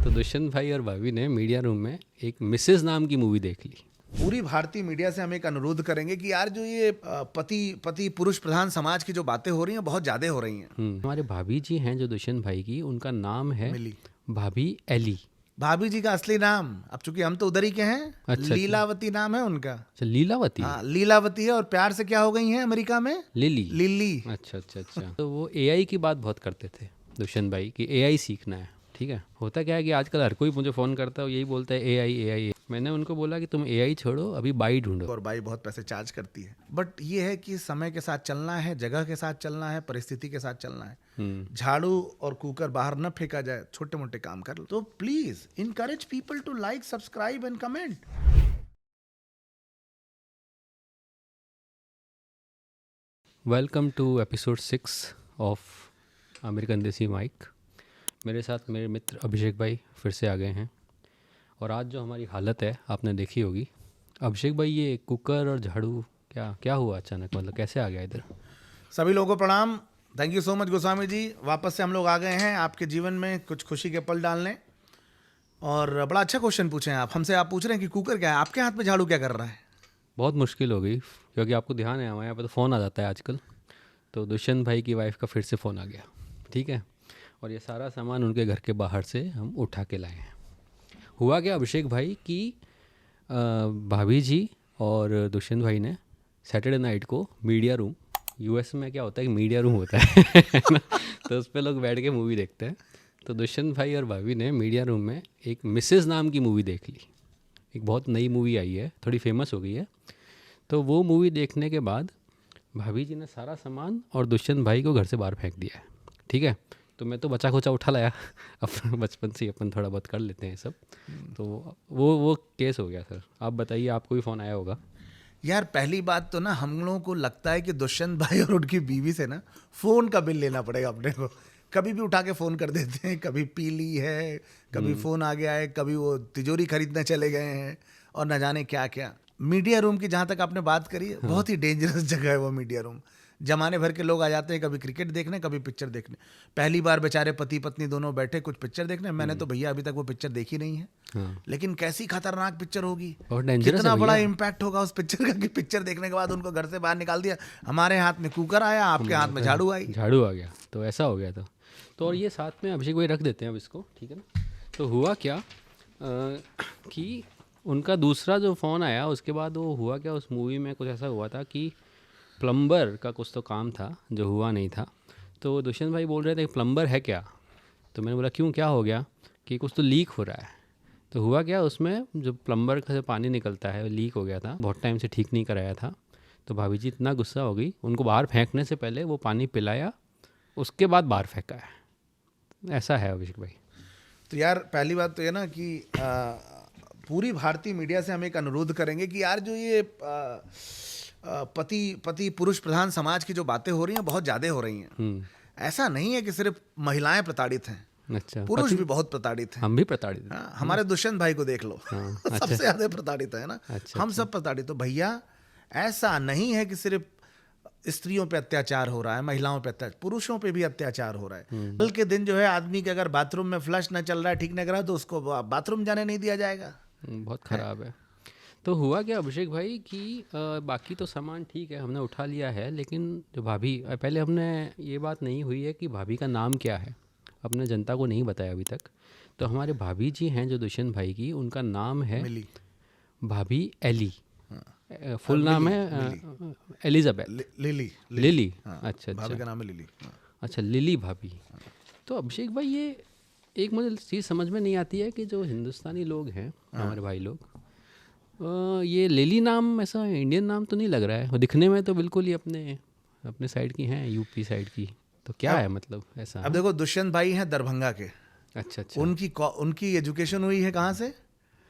तो दुष्यंत भाई और भाभी ने मीडिया रूम में एक मिसेज नाम की मूवी देख ली। पूरी भारतीय मीडिया से हम एक अनुरोध करेंगे कि यार जो ये पति पुरुष प्रधान समाज की जो बातें हो रही हैं बहुत ज्यादा हो रही हैं। हमारे भाभी जी हैं जो दुष्यंत भाई की, उनका नाम है मिली। भाभी एली। भाभी जी का असली नाम, अब चूंकि हम तो उधर ही के हैं, अच्छा। लीलावती नाम है उनका। अच्छा, लीलावती। हाँ, लीलावती है और प्यार से क्या हो गई हैं अमेरिका में? लिली। लिली। अच्छा अच्छा अच्छा। तो वो एआई की बात बहुत करते थे दुष्यंत भाई कि एआई सीखना है। ठीक है, होता क्या है कि आजकल हर कोई मुझे फ़ोन करता है, यही बोलता है एआई एआई। मैंने उनको बोला कि तुम एआई छोड़ो, अभी बाई ढूंढो। और बाई बहुत पैसे चार्ज करती है, बट ये है कि समय के साथ चलना है, जगह के साथ चलना है, परिस्थिति के साथ चलना है। झाड़ू और कुकर बाहर न फेंका जाए, छोटे मोटे काम कर लो। तो please encourage people to like, subscribe and comment. Welcome to episode 6 of American Desi mic. मेरे साथ मेरे मित्र अभिषेक भाई फिर से आ गए हैं। और आज जो हमारी हालत है आपने देखी होगी। अभिषेक भाई, ये कुकर और झाड़ू क्या क्या हुआ अचानक, मतलब कैसे आ गया इधर? सभी लोगों को प्रणाम। Thank you so much Goswami ji, वापस से हम लोग आ गए हैं आपके जीवन में कुछ खुशी के पल डालने। और बड़ा अच्छा क्वेश्चन पूछे हैं आप हमसे। आप पूछ रहे हैं कि कुकर क्या है, आपके हाथ में झाड़ू क्या कर रहा है? बहुत मुश्किल हो गई, क्योंकि आपको ध्यान है हमारे यहाँ पे तो फ़ोन आ जाता है आजकल। तो दुष्यंत भाई की वाइफ का फिर से फ़ोन आ गया। ठीक है, और ये सारा सामान उनके घर के बाहर से हम उठा के लाए हैं। हुआ क्या अभिषेक भाई कि भाभी जी और दुष्यंत भाई ने सैटरडे नाइट को मीडिया रूम, यूएस में क्या होता है कि मीडिया रूम होता है ना, तो उस पर लोग बैठ के मूवी देखते हैं। तो दुष्यंत भाई और भाभी ने मीडिया रूम में एक मिसेज नाम की मूवी देख ली। एक बहुत नई मूवी आई है, थोड़ी फेमस हो गई है। तो वो मूवी देखने के बाद भाभी जी ने सारा सामान और दुष्यंत भाई को घर से बाहर फेंक दिया है। ठीक है, तो मैं तो बचा खोचा उठा लाया अपन बचपन से ही अपन थोड़ा बहुत कर लेते हैं सब। तो वो केस हो गया सर। आप बताइए, आपको भी फ़ोन आया होगा? यार पहली बात तो ना, हम लोगों को लगता है कि दुष्यंत भाई और उनकी बीवी से ना फोन का बिल लेना पड़ेगा अपने को। कभी भी उठा के फोन कर देते हैं, कभी पी ली है, कभी फोन आ गया है, कभी वो तिजोरी खरीदने चले गए हैं और न जाने क्या क्या। मीडिया रूम की जहाँ तक आपने बात करी, बहुत ही डेंजरस जगह है वो मीडिया रूम। जमाने भर के लोग आ जाते हैं, कभी क्रिकेट देखने, कभी पिक्चर देखने। पहली बार बेचारे पति पत्नी दोनों बैठे कुछ पिक्चर देखने। मैंने तो भैया अभी तक वो पिक्चर देखी नहीं है। हाँ, लेकिन कैसी खतरनाक पिक्चर होगी, बहुत डेंजरस है कितना बड़ा भैया। इम्पैक्ट होगा उस पिक्चर का कि पिक्चर देखने के बाद उनको घर से बाहर निकाल दिया। हमारे हाथ में कुकर आया, आपके हाथ में झाड़ू आई। झाड़ू आ गया, तो ऐसा हो गया था। तो और ये साथ में अभिषेक भाई रख देते हैं अब इसको, ठीक है ना। तो हुआ क्या कि उनका दूसरा जो फ़ोन आया उसके बाद वो हुआ क्या, उस मूवी में कुछ ऐसा हुआ था कि प्लम्बर का कुछ तो काम था जो हुआ नहीं था। तो दुष्यंत भाई बोल रहे थे प्लम्बर है क्या? तो मैंने बोला क्यों, क्या हो गया? कि कुछ तो लीक हो रहा है। तो हुआ क्या, उसमें जो प्लम्बर का जो पानी निकलता है वो लीक हो गया था, बहुत टाइम से ठीक नहीं कराया था। तो भाभी जी इतना गुस्सा हो गई, उनको बाहर फेंकने से पहले वो पानी पिलाया, उसके बाद बाहर फेंका है। ऐसा है अभिषेक भाई। तो यार पहली बात तो ये ना कि पूरी भारतीय मीडिया से हम एक अनुरोध करेंगे कि यार जो ये पति पुरुष प्रधान समाज की जो बातें हो रही हैं बहुत ज्यादा हो रही हैं। ऐसा नहीं है कि सिर्फ महिलाएं प्रताड़ित हैं, अच्छा, पुरुष भी बहुत प्रताड़ित हैं। हम भी प्रताड़ित हैं। हाँ, हमारे दुष्यंत भाई को देख लो। हाँ, सबसे ज्यादा प्रताड़ित है ना। अच्छा, हम सब प्रताड़ित। तो भैया ऐसा नहीं है कि सिर्फ स्त्रियों पे अत्याचार हो रहा है, महिलाओं पे अत्याचार, पुरुषों पे भी अत्याचार हो रहा है। कल के दिन जो है आदमी के अगर बाथरूम में फ्लश न चल रहा है, ठीक नहीं कर रहा है, तो उसको बाथरूम जाने नहीं दिया जाएगा। बहुत ख़राब है। तो हुआ क्या अभिषेक भाई कि बाकी तो सामान ठीक है, हमने उठा लिया है, लेकिन जो भाभी, पहले हमने ये बात नहीं हुई है कि भाभी का नाम क्या है, अपने जनता को नहीं बताया अभी तक। तो हमारे भाभी जी हैं जो दुष्यंत भाई की, उनका नाम है मिली। भाभी एली। फुल नाम है एलिजाबेथ। लिली। लिली। हाँ, अच्छा भाभी अच्छा का नाम है लिली। हाँ। अच्छा, लिली भाभी। तो अभिषेक भाई, ये एक मुझे चीज़ समझ में नहीं आती है कि जो हिंदुस्तानी लोग हैं, हमारे भाई लोग, ये लिली नाम ऐसा इंडियन नाम तो नहीं लग रहा है। और दिखने में तो बिल्कुल ही अपने अपने साइड की हैं, यूपी साइड की। तो क्या है मतलब ऐसा? अब देखो, दुष्यंत भाई हैं दरभंगा के। अच्छा अच्छा। उनकी एजुकेशन हुई है कहाँ से?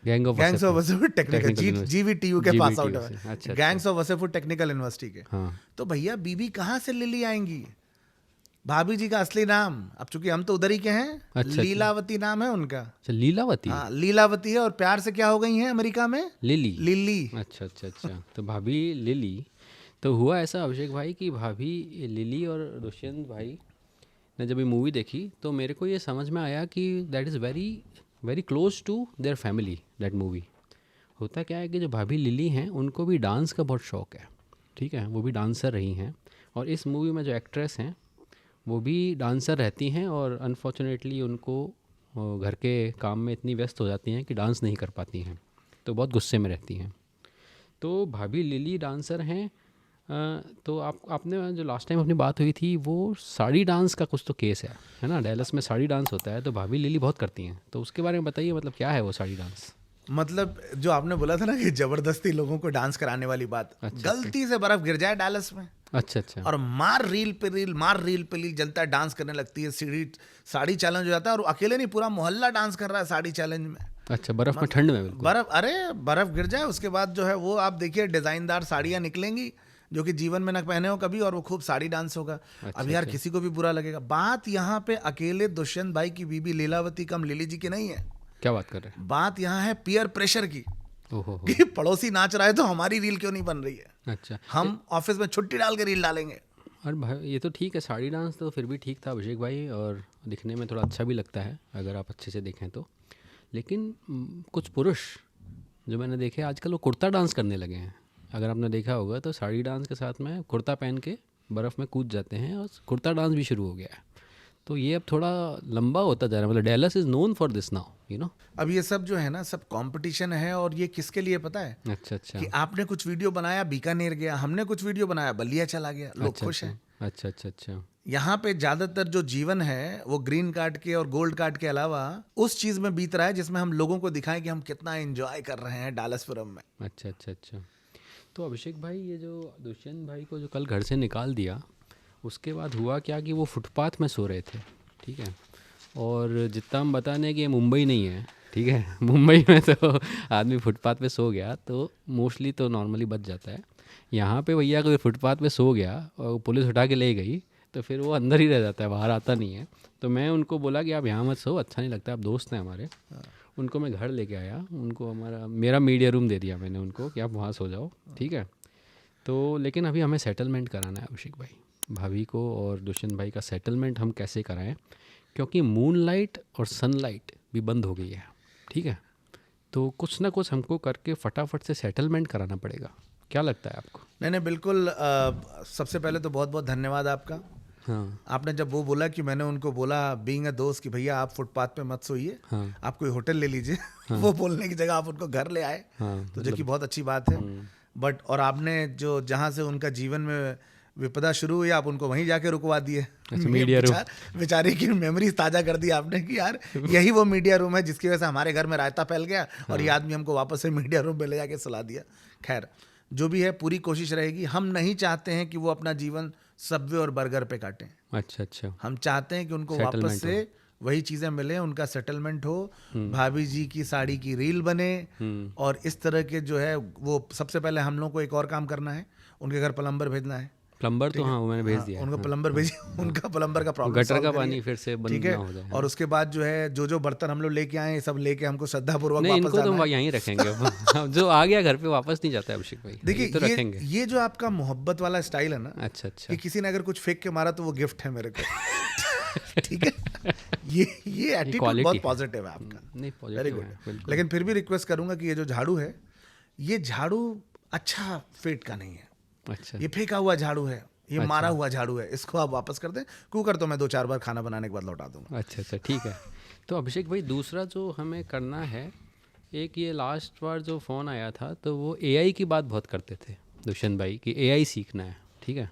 Gang of gangs of Wasseypur technical, GVTU के पास आउट है। अच्छा gangs of Wasseypur technical university के। हाँ। तो भैया बीबी कहाँ से लिली आएंगी? भाभी जी का असली नाम, अब चूंकि हम तो उधर ही के हैं, अच्छा। लीलावती नाम है उनका। अच्छा, लीलावती। हाँ, लीलावती है और प्यार से क्या हो गई हैं अमेरिका में? लिली। लिली। अच्छा अच्छा अच्छा। तो भाभी लिली। तो हुआ ऐसा अभिषेक भाई कि भाभी लिली और दुष्यंत भाई ने जब ये मूवी देखी तो मेरे को ये समझ में आया कि that is very very close to their family that movie. होता क्या है कि जो भाभी लिली हैं उनको भी डांस का बहुत शौक है, ठीक है, वो भी डांसर रही हैं, और इस मूवी में जो एक्ट्रेस हैं वो भी डांसर रहती हैं, और अनफॉर्चुनेटली उनको घर के काम में इतनी व्यस्त हो जाती हैं कि डांस नहीं कर पाती हैं, तो बहुत गुस्से में रहती हैं। तो भाभी लिली डांसर हैं। तो आपने जो लास्ट टाइम अपनी बात हुई थी वो साड़ी डांस का कुछ तो केस है ना, डेलस में साड़ी डांस होता है, तो भाभी लिली बहुत करती हैं, तो उसके बारे में बताइए, मतलब क्या है वो साड़ी डांस? मतलब जो आपने बोला था ना कि जबरदस्ती लोगों को डांस कराने वाली बात, गलती से बर्फ गिर जाए डालस में, अच्छा अच्छा। और मार रील पे रील जनता डांस करने लगती है, साड़ी चैलेंज हो जाता है, और अकेले नहीं पूरा मोहल्ला डांस कर रहा है साड़ी चैलेंज में। अच्छा, बर्फ में, ठंड में बिल्कुल। बर्फ, अरे बर्फ गिर जाए उसके बाद जो है वो आप देखिए डिजाइनदार साड़ियाँ निकलेंगी जो कि जीवन में न पहने हो कभी, और वो खूब साड़ी डांस होगा। अब यार किसी को भी बुरा लगेगा। बात यहाँ पे अकेले दुष्यंत भाई की बीबी लीलावती कम लिली जी की नहीं है। क्या बात कर रहे हैं? बात यहाँ है पीयर प्रेशर की, ओहो। कि पड़ोसी नाच रहा है तो हमारी रील क्यों नहीं बन रही है, अच्छा, हम ऑफिस में छुट्टी डाल के रील डालेंगे। और भाई ये तो ठीक है, साड़ी डांस तो फिर भी ठीक था अभिषेक भाई, और दिखने में थोड़ा अच्छा भी लगता है अगर आप अच्छे से देखें तो। लेकिन कुछ पुरुष जो मैंने देखे आजकल वो कुर्ता डांस करने लगे हैं। अगर आपने देखा होगा तो साड़ी डांस के साथ में कुर्ता पहन के बर्फ़ में कूद जाते हैं, और कुर्ता डांस भी शुरू हो गया है। तो ये अब थोड़ा लंबा होता जा रहा है, मतलब Dallas is known for this now, you know. अब ये सब जो है ना सब कंपटीशन है, और ये किसके लिए पता है? अच्छा अच्छा। कि आपने कुछ वीडियो बनाया बीकानेर गया, हमने कुछ वीडियो बनाया बलिया चला गया, लोग अच्छा खुश अच्छा हैं। अच्छा अच्छा अच्छा। यहाँ पे ज्यादातर जो जीवन है वो ग्रीन कार्ड के और गोल्ड कार्ड के अलावा उस चीज में बीत रहा है जिसमें हम लोगों को दिखाएं कि हम कितना एंजॉय कर रहे हैं डालसपुरम में। अच्छा अच्छा अच्छा। तो अभिषेक भाई ये जो दुष्यंत भाई को जो कल घर से निकाल दिया, उसके बाद हुआ क्या कि वो फुटपाथ में सो रहे थे, ठीक है, और जितना हम बताने कि ये मुंबई नहीं है, ठीक है, मुंबई में तो आदमी फुटपाथ पे सो गया तो मोस्टली तो नॉर्मली बच जाता है। यहाँ पे भैया कोई फुटपाथ पे सो गया और पुलिस उठा के ले गई तो फिर वो अंदर ही रह जाता है, बाहर आता नहीं है। तो मैं उनको बोला कि आप यहाँ मत सो, अच्छा नहीं लगता, आप दोस्त हैं हमारे। उनको मैं घर लेके आया, उनको मेरा मीडिया रूम दे दिया मैंने उनको कि आप वहाँ सो जाओ, ठीक है। तो लेकिन अभी हमें सेटलमेंट कराना है अभिषेक भाई, भाभी को और दुष्यंत भाई का सेटलमेंट हम कैसे कराएं, क्योंकि मूनलाइट और सनलाइट भी बंद हो गई है, ठीक है। तो कुछ ना कुछ हमको करके फटाफट से सेटलमेंट कराना पड़ेगा। क्या लगता है आपको? नहीं बिल्कुल। सबसे पहले तो बहुत बहुत धन्यवाद आपका। हाँ आपने जब वो बोला कि मैंने उनको बोला बीइंग अ दोस्त कि भैया आप फुटपाथ पे मत सोइए, हाँ आप कोई होटल ले लीजिए, वो बोलने की जगह आप उनको घर ले आए, हाँ, तो जो कि बहुत अच्छी बात है। बट और आपने जो जहाँ से उनका जीवन में विपदा शुरू हुई आप उनको वहीं जाके रुकवा दिए। Media room. बेचारे की मेमोरीज ताजा कर दी आपने कि यार यही वो मीडिया रूम है जिसकी वजह से हमारे घर में रायता फैल गया और ये आदमी हमको वापस से मीडिया रूम में ले जाके सुला दिया। खैर जो भी है पूरी कोशिश रहेगी। हम नहीं चाहते हैं कि वो अपना जीवन सबवे और बर्गर पे काटें। अच्छा अच्छा। हम चाहते हैं कि उनको वापस से वही चीज़ें मिले, उनका सेटलमेंट हो, भाभी जी की साड़ी की रील बने, और इस तरह के जो है वो सबसे पहले हम लोग को एक और काम करना है, उनके घर प्लम्बर भेजना है। प्लम्बर तो हाँ मैंने भेज दिया, उनको प्लम्बर भेजिए, उनका प्लम्बर का प्रॉब्लम गटर का पानी फिर से बंद ना हो जाए। और उसके बाद जो है जो बर्तन हम लोग लेके आए सब लेके हमको श्रद्धापूर्वक नहीं, वापस इनको तो यहीं रखेंगे अब जो आ गया घर पे वापस नहीं जाता है अभिषेक भाई। देखिए तो रखेंगे। ये जो आपका मोहब्बत वाला स्टाइल है ना, अच्छा अच्छा, कि किसी ने अगर कुछ फेंक के मारा तो वो गिफ्ट है मेरे को। ठीक है, ये एटीट्यूड बहुत पॉजिटिव है आपका, नहीं वेरी गुड। लेकिन फिर भी रिक्वेस्ट करूंगा कि ये जो झाड़ू है, ये झाड़ू अच्छा फेट का नहीं है। अच्छा, ये फेंका हुआ झाड़ू है, ये मारा हुआ झाड़ू है, इसको आप वापस कर दें। कुकर तो मैं 2-4 बार खाना बनाने के बाद लौटा दूंगा। अच्छा अच्छा, ठीक है। तो अभिषेक भाई दूसरा जो हमें करना है, एक ये लास्ट बार जो फ़ोन आया था तो वो एआई की बात बहुत करते थे दुष्यंत भाई कि एआई सीखना है, ठीक है।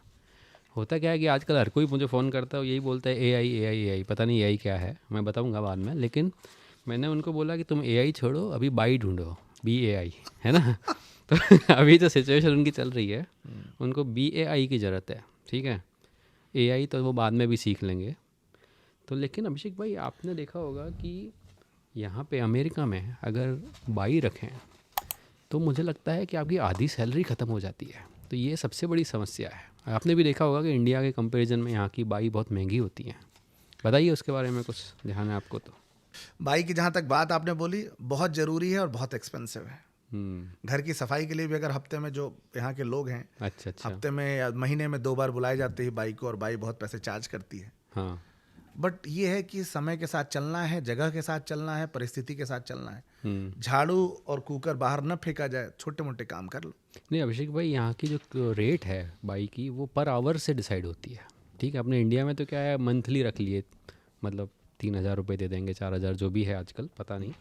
होता क्या है कि आजकल हर कोई मुझे फ़ोन करता है, यही बोलता है एआई एआई एआई, पता नहीं एआई क्या है, मैं बताऊंगा बाद में। लेकिन मैंने उनको बोला कि तुम एआई छोड़ो, अभी बाई ढूंढो, BAI, है ना। तो अभी जो सिचुएशन उनकी चल रही है, उनको BAI की ज़रूरत है, ठीक है। एआई तो वो बाद में भी सीख लेंगे। तो लेकिन अभिषेक भाई आपने देखा होगा कि यहाँ पे अमेरिका में अगर बाई रखें तो मुझे लगता है कि आपकी आधी सैलरी ख़त्म हो जाती है। तो ये सबसे बड़ी समस्या है। आपने भी देखा होगा कि इंडिया के कंपैरिजन में यहाँ की बाई बहुत महंगी होती हैं। बताइए उसके बारे में कुछ ध्यान है आपको? तो बाई की जहाँ तक बात आपने बोली, बहुत ज़रूरी है और बहुत एक्सपेंसिव है। घर की सफाई के लिए भी अगर हफ्ते में जो यहाँ के लोग हैं, अच्छा अच्छा, हफ्ते में या महीने में 2 बार बुलाए जाते हैं बाई को, और बाई बहुत पैसे चार्ज करती है। हाँ, बट ये है कि समय के साथ चलना है, जगह के साथ चलना है, परिस्थिति के साथ चलना है। झाड़ू और कुकर बाहर न फेंका जाए, छोटे मोटे काम कर लो। नहीं अभिषेक भाई, यहाँ की जो रेट है बाइक की वो पर आवर से डिसाइड होती है। ठीक है, अपने इंडिया में तो क्या है, मंथली रख लिए, मतलब 3,000 रुपये दे देंगे, 4,000 जो भी है आजकल, पता नहीं।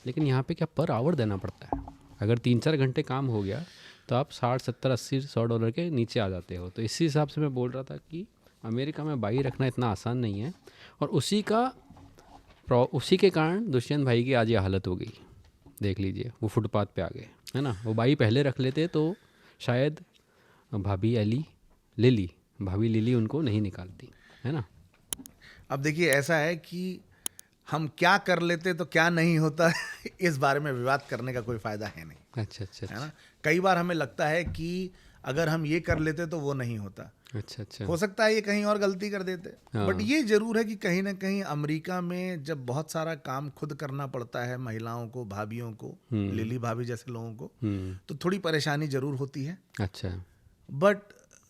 लेकिन यहाँ पे क्या पर आवर देना पड़ता है। अगर 3-4 घंटे काम हो गया तो आप 60, 70, 80, $100 के नीचे आ जाते हो। तो इसी हिसाब से मैं बोल रहा था कि अमेरिका में बाइक रखना इतना आसान नहीं है। और उसी के कारण दुष्यंत भाई की आज ये हालत हो गई। देख लीजिए, वो फुटपाथ पे आ गए, है ना। वो बाई पहले रख लेते तो शायद भाभी लिली उनको नहीं निकालती, है ना। अब देखिए, ऐसा है कि हम क्या कर लेते तो क्या नहीं होता इस बारे में विवाद करने का कोई फायदा है नहीं। अच्छा। है ना। कई बार हमें लगता है कि अगर हम ये कर लेते तो वो नहीं होता। अच्छा। हो सकता है ये कहीं और गलती कर देते। हाँ। बट ये जरूर है कि कहीं ना कहीं अमेरिका में जब बहुत सारा काम खुद करना पड़ता है महिलाओं को, भाभियों को, लिली भाभी जैसे लोगों को, तो थोड़ी परेशानी जरूर होती है। अच्छा। बट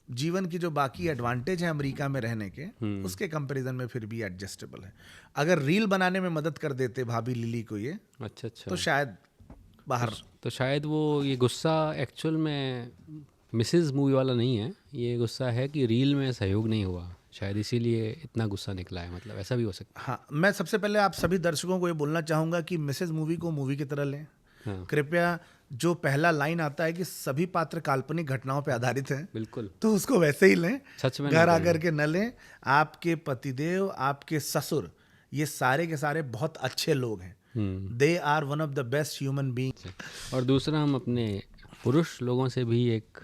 जीवन की जो बाकी एडवांटेज है अमेरिका में रहने के, उसके कंपैरिजन में फिर भी एडजस्टेबल है। अगर रील बनाने में मदद कर देते भाभी लिली को ये, अच्छा तो शायद बाहर, तो शायद वो ये गुस्सा एक्चुअल में मिसेज मूवी वाला नहीं है, ये गुस्सा है कि रील में सहयोग नहीं हुआ, शायद इसीलिए इतना गुस्सा निकला है, मतलब ऐसा भी हो सकता है। हाँ, मैं सबसे पहले आप सभी दर्शकों को ये बोलना चाहूँगा कि मिसेज मूवी को मूवी की तरह लें। हाँ। कृपया जो पहला लाइन आता है कि सभी पात्र काल्पनिक घटनाओं पर आधारित हैं, बिल्कुल, तो उसको वैसे ही लें, सच में घर आकर के न लें। आपके पतिदेव, आपके ससुर, ये सारे के सारे बहुत अच्छे लोग हैं। They are one of the best human being. और दूसरा, हम अपने पुरुष लोगों से भी एक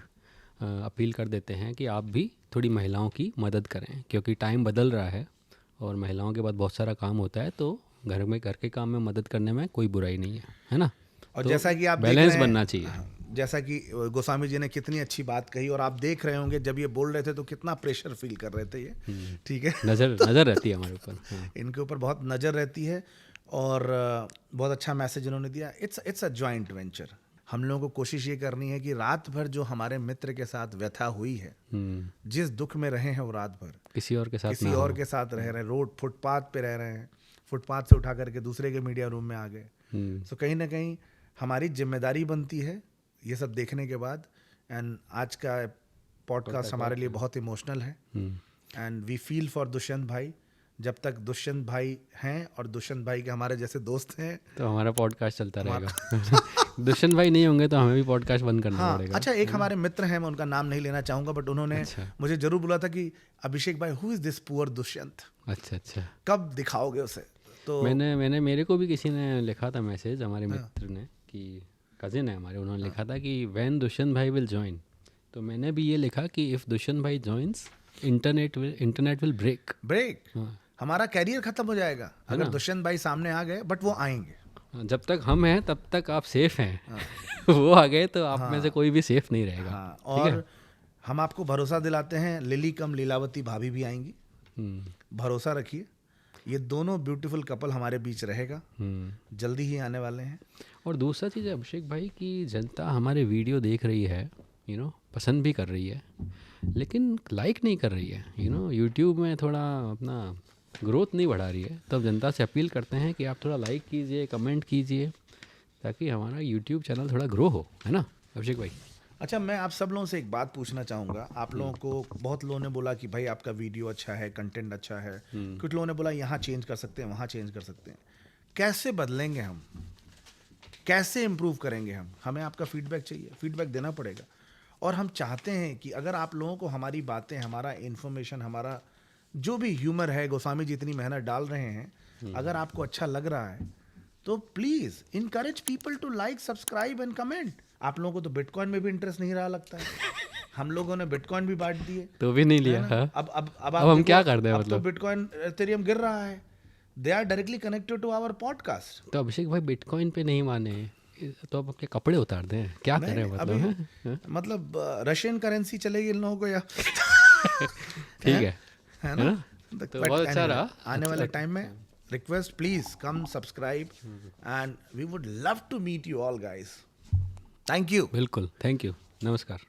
अपील कर देते हैं कि आप भी थोड़ी महिलाओं की मदद करें, क्योंकि टाइम बदल रहा है और महिलाओं के पास बहुत सारा काम होता है, तो घर के काम में मदद करने में कोई बुराई नहीं है ना। और तो जैसा कि आप बैलेंस बनना चाहिए। जैसा कि गोस्वामी जी ने कितनी अच्छी बात कही, और आप देख रहे होंगे जब ये बोल रहे थे तो कितना प्रेशर फील कर रहे थे ये। ठीक है, नज़र रहती है हमारे ऊपर। हाँ। इनके ऊपर बहुत नज़र रहती है, और बहुत अच्छा मैसेज इन्होंने दिया। It's a joint venture. हम लोगों को कोशिश ये करनी है कि रात भर जो हमारे मित्र के साथ व्यथा हुई है, जिस दुख में रहे हैं, वो रात भर किसी और के साथ रह रहे हैं, रोड फुटपाथ पे रह रहे हैं, फुटपाथ से उठा करके दूसरे के मीडिया रूम में आ गए। तो कहीं ना कहीं हमारी जिम्मेदारी बनती है ये सब देखने के बाद। एंड आज का पॉडकास्ट हमारे लिए बहुत इमोशनल है, and we feel for Dushyant भाई। जब तक दुष्यंत भाई हैं और दुष्यंत भाई के हमारे जैसे दोस्त हैं, तो हमारा पॉडकास्ट चलता रहेगा। दुष्यंत भाई नहीं होंगे तो हमें भी पॉडकास्ट बंद करना पड़ेगा। अच्छा, एक हमारे मित्र हैं, मैं उनका नाम नहीं लेना चाहूँगा, बट उन्होंने मुझे जरूर बोला था कि अभिषेक भाई, who is this poor Dushyant, अच्छा, कब दिखाओगे उसे। तो मेरे को भी किसी ने लिखा था मैसेज, हमारे मित्र ने, कि कजिन है हमारे, उन्होंने लिखा था कि व्हेन दुष्यंत भाई विल ज्वाइन। तो मैंने भी ये लिखा कि इफ़ दुष्यंत भाई ज्वाइंस, इंटरनेट विल ब्रेक। हमारा कैरियर खत्म हो जाएगा अगर दुष्यंत भाई सामने आ गए, बट वो आएंगे। जब तक हम हैं तब तक आप सेफ हैं। वो आ गए तो आप में से कोई भी सेफ नहीं रहेगा। और हम आपको भरोसा दिलाते हैं, लिली कम लीलावती भाभी भी आएंगी, भरोसा रखिए। ये दोनों ब्यूटीफुल कपल हमारे बीच रहेगा, जल्दी ही आने वाले हैं। और दूसरा चीज़ है अभिषेक भाई कि जनता हमारे वीडियो देख रही है, पसंद भी कर रही है, लेकिन लाइक नहीं कर रही है। यूट्यूब में थोड़ा अपना ग्रोथ नहीं बढ़ा रही है। तो अब जनता से अपील करते हैं कि आप थोड़ा लाइक कीजिए, कमेंट कीजिए, ताकि हमारा यूट्यूब चैनल थोड़ा ग्रो हो, है ना अभिषेक भाई। अच्छा, मैं आप सब लोगों से एक बात पूछना चाहूँगा। आप लोगों को बहुत लोगों ने बोला कि भाई आपका वीडियो अच्छा है, कंटेंट अच्छा है। कुछ लोगों ने बोला यहाँ चेंज कर सकते हैं, वहाँ चेंज कर सकते हैं। कैसे बदलेंगे हम, कैसे इम्प्रूव करेंगे हम? हमें आपका फीडबैक चाहिए, फीडबैक देना पड़ेगा। और हम चाहते हैं कि अगर आप लोगों को हमारी बातें, हमारा इन्फॉर्मेशन, हमारा जो भी ह्यूमर है, गोस्वामी जी इतनी मेहनत डाल रहे हैं, अगर आपको अच्छा लग रहा है तो please encourage people to like, subscribe and comment. आप लोगों को तो बिटकॉइन में भी इंटरेस्ट नहीं रहा लगता है। हम लोगों ने बिटकॉइन भी बांट दिए तो भी नहीं लिया। अब हम क्या कर दें, मतलब तो बिटकॉइन, एथेरियम गिर रहा है। They are directly connected to our podcast. तो अभिषेक भाई बिटकॉइन पे नहीं माने तो अब अपने कपड़े उतार दें, क्या करें? मतलब रशियन करेंसी चलेगी इन लोगों को या ठीक है ना? तो बहुत अच्छा रहा। आने वाले टाइम में request, please come subscribe, and we would love to meet you all guys. Thank you. बिल्कुल, थैंक यू, नमस्कार।